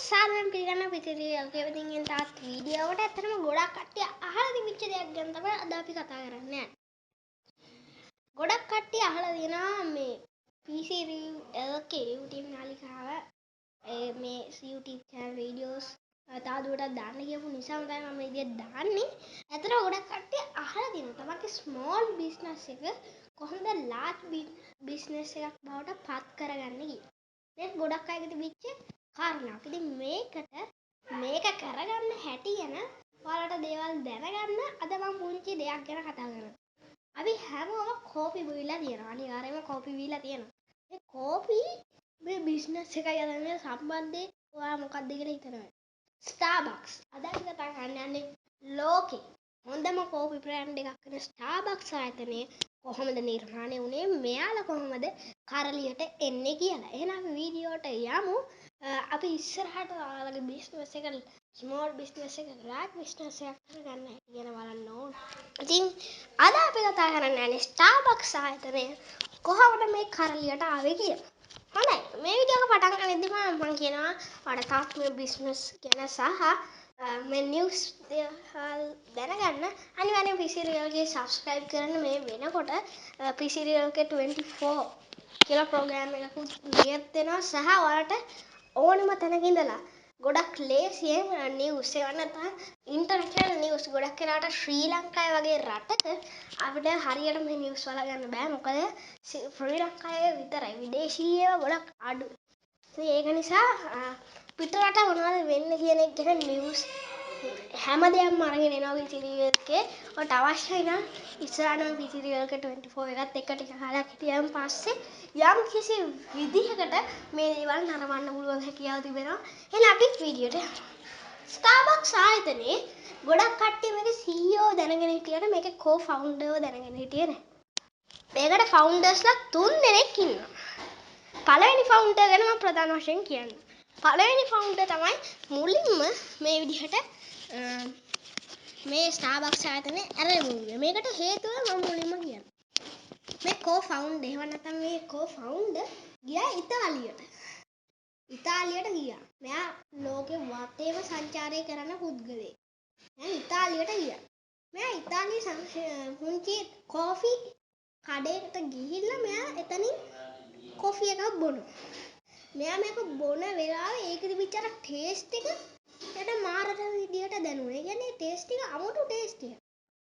සාදරයෙන් පිළිගන්න පිටිරියල්ගේ ඉතින් තාත් වීඩියෝවට ඇත්තටම ගොඩක් කට්ටිය අහලා තිබිච්ච දෙයක් ගැන තමයි අද අපි කතා කරන්නේ. ගොඩක් කට්ටිය අහලා තියෙනවා මේ PC review LK YouTube නාලිකාව මේ YouTube channel videos තාදුවටත් දාන්න කියපු නිසා තමයි මම මේ විදිහට දාන්නේ. ඇත්තටම ගොඩක් කට්ටිය අහලා තියෙනවා තමන්ගේ small business එක කොහොමද large business එකක් බවට පත් කරගන්නේ කියලා. මේක ගොඩක් අයගේ තිබිච්ච කාරණාවක්. ඉතින් මේක කරගන්න හැටි ගැන ඔයාලට දේවල් දැනගන්න අද මම පුංචි දෙයක් ගැන කතා කරනවා. අපි හැමෝම කෝපි බීලා තියෙනවා. අනිවාර්යයෙන්ම කෝපි බීලා තියෙනවා. මේ කෝපි මේ බිස්නස් එකයි අතර මේ සම්බන්ධය ඔයා මොකක්ද කියලා හිතනවා. Starbucks අද අපි කතා කරන්න යන්නේ ලෝකේ හොඳම කෝපි බ්‍රෑන්ඩ් එකක් වෙන Starbucks ආයතනය කොහොමද නිර්මාණය වුණේ මෙයාලා කොහොමද කරලියට එන්නේ කියලා. එහෙනම් අපි වීඩියෝට යමු. අපි ඉස්සරහට ඔයාලගේ බිස්නස් එක ස්මෝල් බිස්නස් එක large බිස්නස් එකක් කරගන්න හැටි ගැන බලන්න ඕන. ඉතින් අද අපි කතා කරන්න යන්නේ Starbucks ආයතනය කොහොමද මේ කරලියට ආවේ කියලා. හොඳයි මේ වීඩියෝ එක පටන් ගන්නදී මම කියනවා ඔයාලට තාත් මේ බිස්නස් ගැන සහ මේ නිවුස් දැනගන්න අනිවාර්යෙන් PC Realගේ subscribe කරන්න. මේ වෙනකොට PC Realගේ 24 කියලා ප්‍රෝග්‍රෑම් එකකුත් නියත් වෙනවා සහ ඔයාලට ඕනම තැනක ඉඳලා ගොඩක් ලේසියෙන් නිවුස් ඒවා නැත්නම් ඉන්ටර්නැෂනල් නිවුස් ගොඩක් වෙලාවට ශ්‍රී ලංකාවේ වගේ රටක අපිට හරියට මේ නිවුස් වලගන්න බෑ. මොකද ශ්‍රී ලංකාවේ විතරයි විදේශීය ඒවා ගොඩක් අඩුයි. ඒක නිසා පිටරට මොනවද වෙන්නේ කියන එක ගැන නිවුස් හැමදේම අරගෙන එනවා පිටිරියල් එකේ. ඔයාලට අවශ්‍යයි නම් ඉස්සරහටම පිටිරියල් එක 24 එකත් එක්ක ටික කාලයක් හිටියන් පස්සේ යම් කිසි විදිහකට මේ දේවල් නරඹන්න පුළුවන් හැකියාව තිබෙනවා. එහෙනම් අපි වීඩියෝට යමු. Starbucks ආයතනයේ ගොඩක් කට්ටිය මේකේ CEO දැනගෙන හිටියට මේකේ co-founderව දැනගෙන හිටියේ නැහැ. මේකට foundersලා 3 දෙනෙක් ඉන්නවා. පළවෙනි founder ගැන මම ප්‍රධාන වශයෙන් කියන්නම්. පළවෙනි founder තමයි මුලින්ම මේ විදිහට මේ Starbucks ආයතනය ඇරෙන්නේ. මේකට හේතුව මම මුලින්ම කියන්නම්. මේ co-founder එහෙම නැත්නම් මේ co-founder ගියා ඉතාලියට. ඉතාලියට ගියා. මෙයා ලෝකේ වටේම සංචාරය කරන පුද්ගලයෙක්. මෙයා ඉතාලියට ගියා. මෙයා ඉතාලියේ පුංචි කෝෆි කඩේකට ගිහිල්ලා මෙයා එතනින් කොෆි එකක් බොනවා. මෙයා මේක බොන වෙලාවේ ඒක තිබිච්ච අර ටේස්ට් එක එයාට මාරට විදියට දැනුනේ. ඒ කියන්නේ ටේස්ට් එක අමුතු ටේස්ට් එකක්.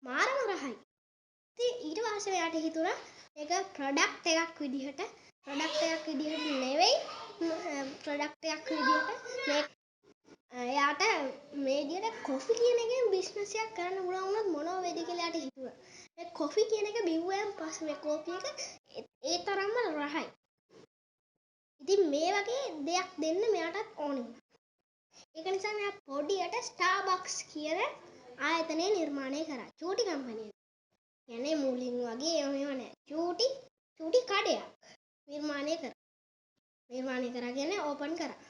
මාරම රහයි. ඉතින් ඊට පස්සේ එයාට හිතුණා මේක ප්‍රොඩක්ට් එකක් විදිහට නෙවෙයි ප්‍රොඩක්ට් එකක් විදිහට මේ එයාට මේ විදිහට කොෆි කියන එකෙන් බිස්නස් එකක් කරන්න පුළුවන් වුණොත් මොනව වෙයිද කියලා එයාට හිතුණා. මේ කොෆි කියන එක බිව්වයන් පස්සේ මේ කෝපි එක ඒ තරම්ම රහයි. ඉතින් මේ වගේ දෙයක් දෙන්න මෙයාටත් ඕනේ වුණා. ඒක නිසා මෙයා පොඩියට Starbucks කියන ආයතනය නිර්මාණය කරා. චූටි කම්පැනි එක. කියන්නේ මුලින් වගේ ඒව නෑ. චූටි කඩයක් නිර්මාණය කරා කියන්නේ ඕපන් කරා.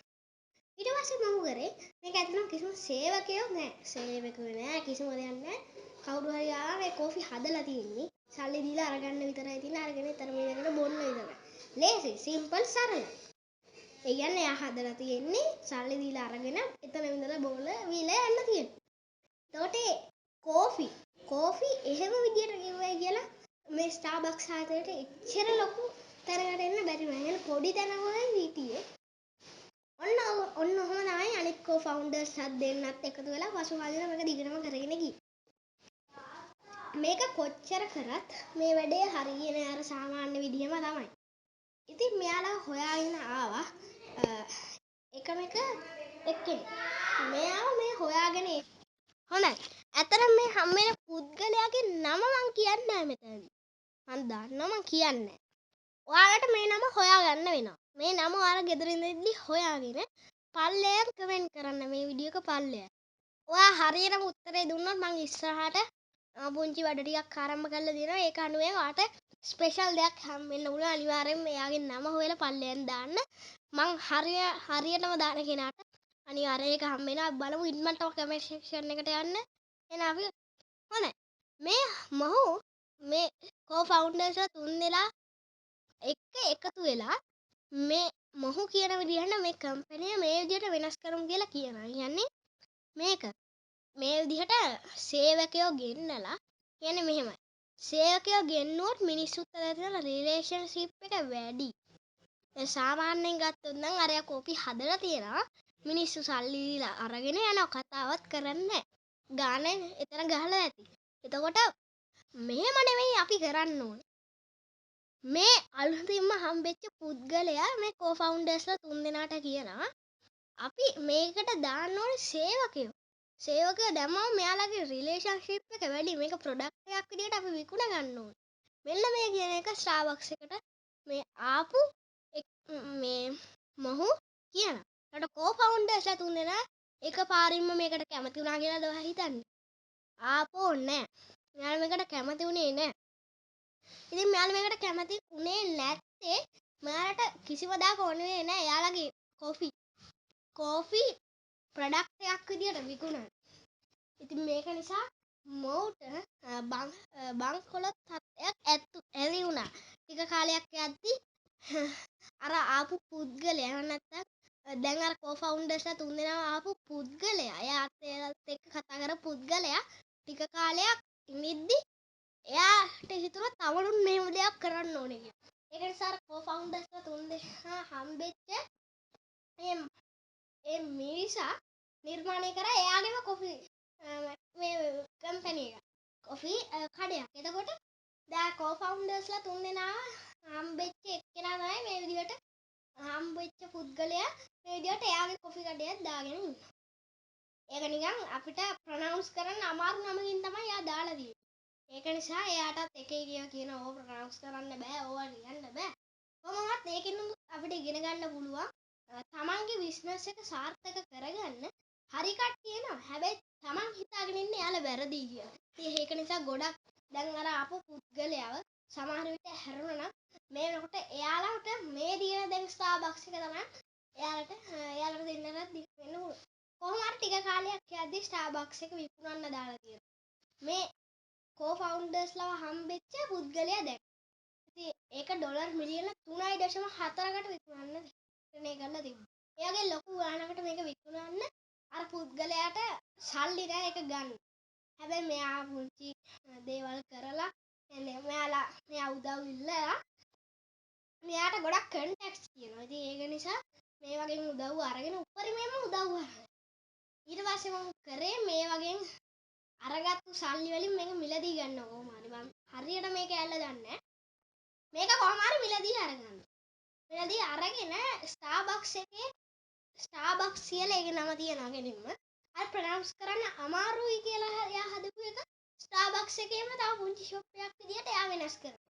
ඊට පස්සේ මම කරේ මේක ඇත්තටම කිසිම සේවකයෝ නෑ. සේවකයෝ නෑ කිසිම දෙයක් නෑ. කවුරු හරි ආවා මේ කෝෆි හදලා තියෙන්නේ. සල්ලි දීලා අරගන්න විතරයි තියෙන්නේ. අරගෙන තරම ඉඳගෙන බොන්න විතරයි. ලේසි, සිම්පල්, සරලයි. ඒ කියන්නේ එයා හදලා තියෙන්නේ සල්ලි දීලා අරගෙන එතන ඉඳලා බෝල වීලා යන්න තියෙන්නේ. එතකොට කෝෆි එහෙම විදියට කිව්වයි කියලා මේ Starbucks ආයතනයට එච්චර ලොකු තරකට එන්න බැරි වුණා. يعني පොඩි තැනකමයි හිටියේ. ඔන්න ඔහොම තමයි අනිත් co-founders දෙන්නත් එකතු වෙලා පසුකාලීන මේක දිගටම කරගෙන ගියේ. මේක කොච්චර කරත් මේ වැඩේ හරියන්නේ අර සාමාන්‍ය විදිහම තමයි. ඉතින් මෙයාලා හොයාගෙන ආවා එකම එක්කෙනෙක්. මෙයාව මේ හොයාගෙන හොඳයි. ඇත්තටම මේ හැම පුද්ගලයාගේ නම මං කියන්නේ නැහැ මෙතනදී. මං දන්නවා මං කියන්නේ. ඔයාලට මේ නම හොයාගන්න වෙනවා. මේ නම ඔයාලා ගෙදර ඉඳිද්දි හොයාගෙන පල්ලෙයන් කමෙන්ට් කරන්න මේ වීඩියෝ එක පල්ලෙයන්. ඔයා හරියටම උත්තරේ දුන්නොත් මං ඉස්සරහට පුංචි වැඩ ටිකක් ආරම්භ කරලා දෙනවා. ඒක අනුවෙන් ඔයාට ස්පෙෂල් දෙයක් හම්බෙන්න උන අනිවාර්යෙන් එයාගේ නම හොයලා පල්ලෙයන් දාන්න. මං හරියටම දාන කෙනාට අනිවාර්යෙන් ඒක හම්බ වෙනවා. බලමු ඉක්මනටම කමෙන්ට් සෙක්ෂන් එකට යන්න. එහෙනම් අපි හොඳයි. මේ co-founders තුන් දෙනා එකතු වෙලා මේ මොහු කියන විදිහට මේ කම්පැනි මේ විදිහට වෙනස් කරමු කියලා කියනවා. කියන්නේ මේක මේ විදිහට සේවකයෝ ගෙන්නලා කියන්නේ මෙහෙමයි. සේවකයෝ ගෙන්නුවොත් මිනිස්සුත් අතර තියෙන රිලේෂන්ෂිප් එක වැඩි. දැන් සාමාන්‍යයෙන් ගත්තොත් නම් අරයා කෝපි හදලා තියෙනවා. මිනිස්සු සල්ලි දීලා අරගෙන යනවා කතාවත් කරන්නේ නැහැ. ගානේ එතන ගහලා ඇති. එතකොට මෙහෙම නෙවෙයි අපි කරන්න ඕනේ. මේ අලුතින්ම හම්බෙච්ච පුද්ගලයා මේ කෝ-ෆවුන්ඩර්ස්ලා තුන්දෙනාට කියනවා අපි මේකට දාන්න ඕනේ සේවකයෝ. සේවකයෝ දැම්මම මෙයාලගේ රිලේෂන්ෂිප් එක වැඩි. මේක ප්‍රොඩක්ට් එකක් විදිහට අපි විකුණ ගන්න ඕනේ. මෙන්න මේ කියන එක ස්ටාර්බක්ස් එකට මේ ආපු මේ මොහු කියනවා. ඒකට කෝ-ෆවුන්ඩර්ස්ලා තුන්දෙනා එකපාරින්ම මේකට කැමති වුණා කියලාද ඔයා හිතන්නේ? ආපෝ නෑ. මෙයාලා මේකට කැමති වුණේ නෑ. ඉතින් මෙයාලා මේකට කැමති උනේ නැත්තේ මෙයාලට කිසිම දාක ඕනේ නෑ එයාලගේ කෝෆි ප්‍රොඩක්ට් එකක් විදියට විකුණන්න. ඉතින් මේක නිසා මොහුට බංකොලොත් තත්ත්වයක් ඇති වුණා. ටික කාලයක් යද්දි අර ආපු පුද්ගලයා නැත්තම් දැන් අර කෝ-ෆවුන්ඩර්ස්ලා තුන්දෙනාම ආපු පුද්ගලයා එයාත් එක්ක කතා කරපු පුද්ගලයා ටික කාලයක් ඉඳිද්දි එයාට හිතුණා තවලුත් මෙහෙම දෙයක් කරන්න ඕනේ කියලා. ඒක නිසා කෝ-ෆවුන්ඩර්ස්ලා තුන්දෙනා හම්බෙච්ච ඒ මිනිසා නිර්මාණය කරා එයාගේම කොෆි මේ කම්පැනි එක. කොෆි කඩයක්. එතකොට දැන් කෝ-ෆවුන්ඩර්ස්ලා තුන්දෙනා හම්බෙච්ච එක්කෙනා තමයි මේ විදිහට හම්බෙච්ච පුද්ගලයා මේ විදිහට එයාගේ කොෆි කඩයක් දාගෙන ඉන්නවා. ඒක නිකන් අපිට ප්‍රොනවුන්ස් කරන්න අමාරු නමකින් තමයි එයා දාලා තියෙන්නේ. ඒක නිසා එයාටත් එක එක කියන ඕව ප්‍රොනවුන්ස් කරන්න බෑ ඕවා ලියන්න බෑ. කොහොමවත් ඒකෙන් අපිට ඉගෙන ගන්න පුළුවන් තමන්ගේ බිස්නස් එක සාර්ථක කරගන්න හරි කට්ටිය එනවා. හැබැයි තමන් හිතාගෙන ඉන්නේ එයාලා වැරදි කියලා. ඉතින් ඒක නිසා ගොඩක් දැන් අර ආපු පුද්ගලයාව සමහර විට හැරුණා නම් මේ වෙනකොට එයාලට මේ දින දැන් ස්ටාර්බක්ස් එක තමයි එයාලට දෙන්නට වෙන්න පුළුවන්. කොහොම හරි ටික කාලයක් යද්දි ස්ටාර්බක්ස් එක විකුණන්න දාලා තියෙනවා. මේ කෝ-ෆවුන්ඩර්ස්ලා හම්බෙච්ච පුද්ගලයා දැන්. ඉතින් ඒක ඩොලර් මිලියන 3.4කට විකුණන්න තීරණය කරලා තිබුණා. එයාගේ ලොකු ගාණකට මේක විකුණන්න අර පුද්ගලයාට සල්ලි නෑ ඒක ගන්න. හැබැයි මෙයා පුංචි දේවල් කරලා මෙයා උදව් ඉල්ලලා මෙයාට ගොඩක් කන්ටැක්ට්ස් තියෙනවා. ඉතින් ඒක නිසා මේ වගේ උදව් අරගෙන උපරිමයෙන්ම උදව් කරා. ඊට පස්සේ මම කරේ මේ වගේ අරගත්තු සල්ලි වලින් මේක මිලදී ගන්න කොහොම හරි. මම හරියට මේක ඇල්ල දන්නේ නැහැ. මේක කොහොම හරි මිලදී අරගන්න. මිලදී අරගෙන ස්ටාර්බක්ස් එකේ ස්ටාර්බක්ස් කියලා ඒකේ නම තියනවා කෙනින්ම. අර ප්‍රොනවුන්ස් කරන්න අමාරුයි කියලා එයා හදපු එක ස්ටාර්බක්ස් එකේම තව පුංචි ෂොප් එකක් විදියට එයා වෙනස් කරනවා.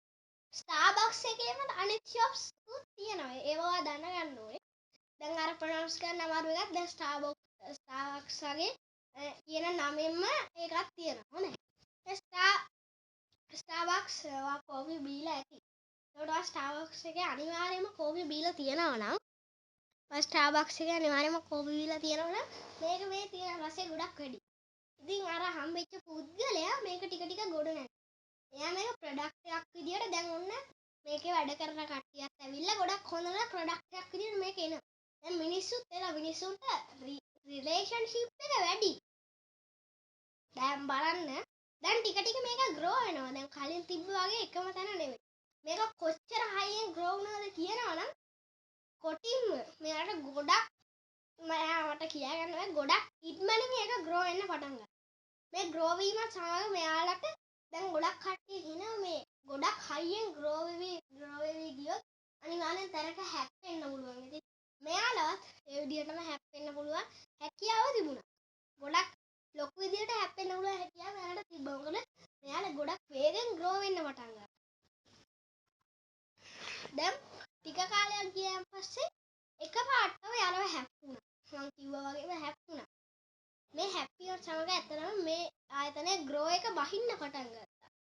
ස්ටාර්බක්ස් එකේම අනිත් ෂොප්ස් උත් තියෙනවා. ඒවා දැනගන්න ඕනේ. දැන් අර ප්‍රොනවුන්ස් කරන්න අමාරු එකක් දැන් ස්ටාර්බක්ස් වගේ කියන නමෙන්ම ඒකක් තියෙනවා. හොඳයි. ස්ටාර්බක්ස් වා කෝපි බීලා ඇති. ඒකට ස්ටාර්බක්ස් එකේ අනිවාර්යයෙන්ම කෝපි බීලා තියෙනවා නම් ස්ටාර්බක්ස් එකේ අනිවාර්යයෙන්ම කෝපි බීලා තියෙනවා නම් මේක මේ තියෙන රසය ගොඩක් වැඩි. ඉතින් අර හම්බෙච්ච පුද්ගලයා මේක ටික ටික ගොඩ නැගුවා. එයා මේක ප්‍රොඩක්ට් එකක් විදියට දැන් ඔන්න මේකේ වැඩ කරන කට්ටියත් ඇවිල්ලා ගොඩක් හොඳ ප්‍රොඩක්ට් එකක් විදියට මේක එනවා. දැන් මිනිස්සුන්ට රිලේෂන්ෂිප් එක වැඩි. දැන් බලන්න දැන් ටික ටික මේක ග්‍රෝ වෙනවා. දැන් කලින් තිබ්බ වගේ එකම තැන නෙවෙයි. මේක කොච්චර හයියෙන් ග්‍රෝ වුණාද කියනවනම් කොටින්ම මෙයාට ගොඩක් මට කියාගන්න බෑ ගොඩක් ඉක්මනින් ඒක ග්‍රෝ වෙන්න පටන් ගත්තා. මේ ග්‍රෝ වීමත් සමග මෙයාලට දැන් ගොඩක් කට්ටිය කියනවා මේ ගොඩක් හයියෙන් ග්‍රෝ වෙවි ගියොත් අනිවාර්යෙන් තරක හැප්පෙන්න පුළුවන්. ඉතින් මෙයාලවත් ඒ විදිහටම හැප්පෙන්න පුළුවන් හැකියාව තිබුණා. ගොඩක් ලොකු විදිහට හැප්පෙන්න පුළුවන් හැකියාව මෙයාලට තිබ්බා. මොකද මෙයාලා ගොඩක් වේගෙන් ග්‍රෝ වෙන්න පටන් ගත්තා. දැන් ටික කාලයක් ගියාන් පස්සේ එකපාරටම යාළුව හැප්පුණා. මම කිව්වා වගේම හැප්පුණා. මේ හැප්පියොත් සමග ඇත්තටම මේ ආයතනයේ ග්‍රෝ එක බහින්න පටන් ගත්තා.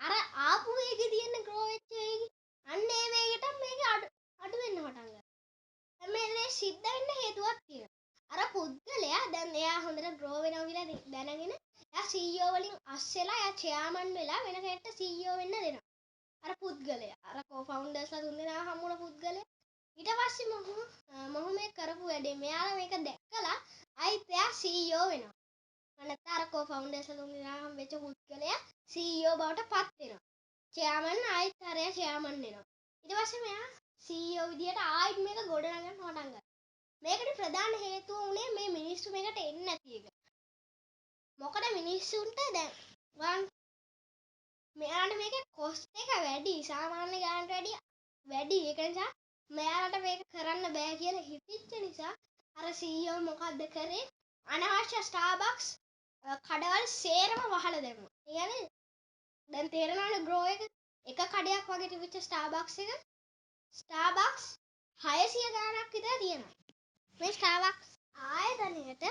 අර ආපු වේගෙ තියෙන ග්‍රෝ වෙච්ච වේගෙ අන්න ඒ වේගෙට මේක අඩු වෙන්න පටන් ගත්තා. දැන් මේ දේ සිද්ධ වෙන්න හේතුවක් තියෙනවා. අර පුද්ගලයා දැන් එයා හොඳට ග්‍රෝ වෙනවා කියලා දැනගෙන එයා CEO වලින් අස්සෙලා එයා චෙයාමන් වෙලා වෙන කෙනෙක්ට CEO වෙන්න දෙනවා. අර පුද්ගලයා අර කෝ-ෆවුන්ඩර්ස්ලා තුන්දෙනා හම්බුන පුද්ගලයා ඊට පස්සේ මොහු මේ කරපු වැඩේ මෙයාලා මේක දැක්කලා ආයිත් එයා CEO වෙනවා. නැත්නම් අර කෝ-ෆවුන්ඩර්ස්ලා තුන් දෙනාම වෙච්ච පුද්ගලයා CEO බවට පත් වෙනවා. චෙයාමන් ආයිත් අරයා චෙයාමන් වෙනවා. ඊට පස්සේ මෙයා CEO විදියට ආයිත් මේක ගොඩනගන්න පටන් ගත්තා. මේකට ප්‍රධාන හේතුව උනේ මේ මිනිස්සු මේකට එන්නේ නැති එක. මොකද මිනිස්සුන්ට දැන් මෙයාට මේකේ කොස්ට් එක වැඩි සාමාන්‍ය ගානට වැඩි ඒක නිසා මෙයාලට මේක කරන්න බෑ කියලා හිතිච්ච නිසා අර CEO මොකද්ද කරේ අනවශ්‍ය ස්ටාර්බක්ස් කඩවල් සේරම වහලා දැම්මා. ඒ කියන්නේ දැන් තේරෙනවනේ ග්‍රෝ එක කඩයක් වගේ තිබිච්ච ස්ටාර්බක්ස් එක ස්ටාර්බක්ස් 600 ගාණක් විතර තියෙනවා. මේ ස්ටාර්බක්ස් ආයතනයේට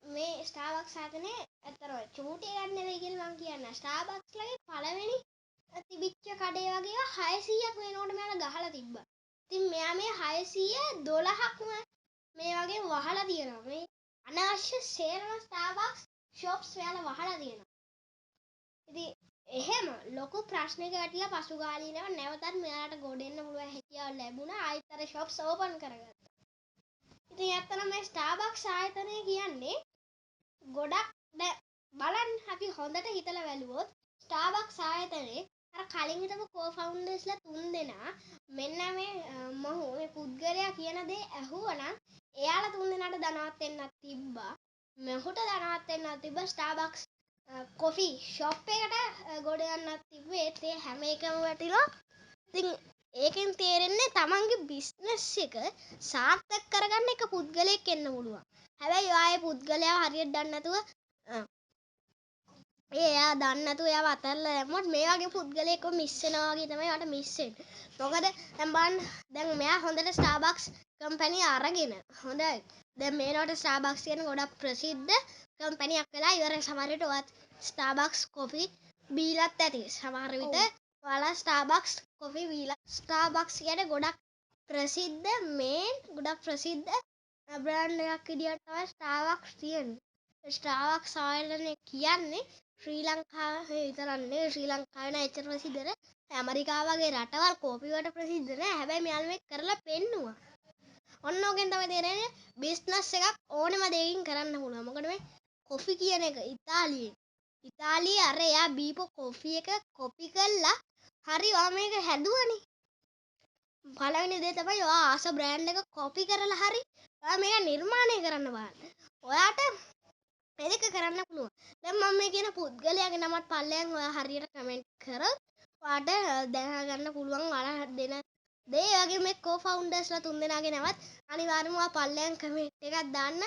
මේ ස්ටාර්බක්ස් ආයතනේ ඇත්තටම චූටි එකක් නෙවෙයි කියලා මම කියන්නේ. ස්ටාර්බක්ස් ලගේ පළවෙනි තිබිච්ච කඩේ වගේ 600ක් වෙනකොට මෙයාලා ගහලා තිබ්බා. ඉතින් මෙයා මේ 612ක්ම මේ වගේ වහලා තියෙනවා. මේ අනවශ්‍ය සේරම ස්ටාර්බක්ස් shops මෙයාලා වහලා තියෙනවා. ඉතින් එහෙම ලොකු ප්‍රශ්නයක වැටිලා පසුගාලීනව නැවතත් මෙයාට ගොඩෙන්න පුළුවන් හැකියාව ලැබුණා. ආයෙත් අර shops open කරගත්තා. ඉතින් ඇත්තටම මේ ස්ටාර්බක්ස් ආයතනය කියන්නේ ගොඩක් බලන්න අපි හොඳට හිතලා බැලුවොත් ස්ටාර්බක්ස් ආයතනයේ අර කලින් හිටපු කෝ-ෆවුන්ඩර්ස්ලා තුන් දෙනා මෙන්න මේ පුද්ගලයා කියන දේ ඇහුවනම් එයාලා තුන් දෙනාට ධනවත් වෙන්නත් තිබ්බා. මෙහුට ධනවත් වෙන්නත් තිබ්බා. ස්ටාර්බක්ස් කොෆි ෂොප් එකට ගොඩ යන්නත් තිබ්බේ. ඒත් ඒ හැම එකම වැටිලා. ඉතින් ඒකෙන් තේරෙන්නේ තමන්ගේ බිස්නස් එක සාර්ථක කරගන්න එක පුද්ගලයෙක් එන්න පුළුවන්. හැබැයි ආයේ පුද්ගලයා හරියට දන්නේ නැතුව එයා දන්නේ නැතුව එයාව අතල්ලා දැම්මොත් මේ වගේ පුද්ගලයෙක්ව මිස් වෙනවා වගේ තමයි යාට මිස් වෙන්නේ. මොකද දැන් බලන්න දැන් මෙයා හොඳට ස්ටාර්බක්ස් කම්පැනි අරගෙන හොඳයි. දැන් මේනවට ස්ටාර්බක්ස් කියන ගොඩක් ප්‍රසිද්ධ කම්පැනියක් වෙලා ඉවරයි. සමහර විට ඔයත් ස්ටාර්බක්ස් කොෆි බීලත් ඇති. සමහර විට ඔයාලා ස්ටාර්බක්ස් කොෆි බීලා ස්ටාර්බක්ස් කියන්නේ ගොඩක් ප්‍රසිද්ධ ගොඩක් ප්‍රසිද්ධ බ්‍රෑන්ඩ් එකක් විදියට තමයි ස්ටාර්බක්ස් තියෙන්නේ. ස්ටාර්බක්ස් ආයතනය කියන්නේ ශ්‍රී ලංකාවේ විතරක් නෙවෙයි ශ්‍රී ලංකාවේ නෑ එච්චර ප්‍රසිද්ධ නෑ. ඇමරිකාව වගේ රටවල් කෝපි වලට ප්‍රසිද්ධ නෑ. හැබැයි මෙයාලා මේක කරලා පෙන්නුවා. ඔන්න ඕකෙන් තමයි තේරෙන්නේ බිස්නස් එකක් ඕනෙම දෙයකින් කරන්න පුළුවන්. මොකද මේ කොෆි කියන එක ඉතාලියේ අර එයා බීපු කොෆි එක කොපි කරලා හරි ඔයා මේක හැදුවනේ. පළවෙනි දේ තමයි ඔයා ආස බ්‍රෑන්ඩ් එක කොපි කරලා හරි ඔයා මේක නිර්මාණය කරන්න බලන්න. ඔයාට මේක කරන්න පුළුවන්. දැන් මම මේ කියන පුද්ගලයාගේ නමත් පල්ලෙන් ඔයා හරියට කමෙන්ට් කරොත් ඔයාට දැනගන්න පුළුවන් ඔයාලා දෙන දේ වගේ මේ කෝ-ෆවුන්ඩර්ස්ලා තුන් දෙනාගේ නමත් අනිවාර්යයෙන්ම ඔයා පල්ලෙන් කමෙන්ට් එකක් දාන්න.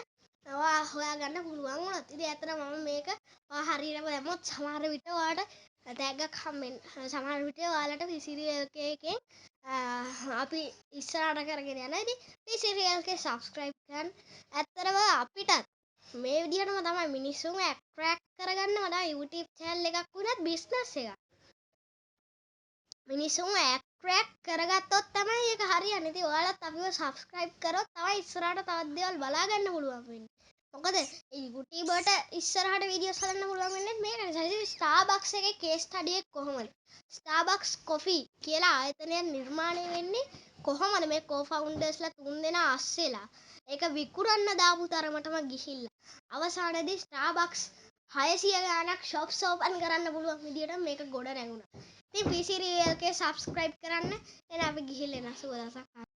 ඔයා හොයාගන්න පුළුවන් වුණත්. ඉතින් ඇත්තට මම මේක ඔයා හරියටම දැම්මොත් සමහර විට ඔයාට තෑග්ගක් හම්බෙන්න. සමහර විට ඔයාලට විසිරියල් එකෙන් අපි ඉස්සරහට කරගෙන යනවා. ඉතින් විසිරියල් එකේ subscribe කරන්න. ඇත්තටම අපිටත් මේ විදිහටම තමයි මිනිස්සුන්ව ඇට්‍රැක්ට් කරගන්නම තමයි YouTube channel එකක් වුණත් බිස්නස් එකක්. මිනිස්සුන්ව ඇට්‍රැක්ට් කරගත්තොත් තමයි ඒක හරියන්නේ. ඉතින් ඔයාලත් අපිව subscribe කරොත් තමයි ඉස්සරහට තවත් දේවල් බලා ගන්න පුළුවන් වෙන්නේ. මොකද YouTube වලට ඉස්සරහට වීඩියෝස් හදන්න පුළුවන් වෙන්නේ මේක නිසා. ඉතින් Starbucks එකේ case study එක කොහොමද? Starbucks coffee කියලා ආයතනයක් නිර්මාණය වෙන්නේ කොහොමද මේ co-foundersලා තුන් දෙනා අස්සෙලා ඒක විකුණන්න දාපු තරමටම ගිහිල්ලා අවසානයේදී Starbucks 600 ගාණක් shops open කරන්න පුළුවන් විදියට මේක ගොඩ නැගුණා. ඉතින් PC Real එකේ subscribe කරන්න. එහෙනම් අපි ගිහින් එන සුවදසක්.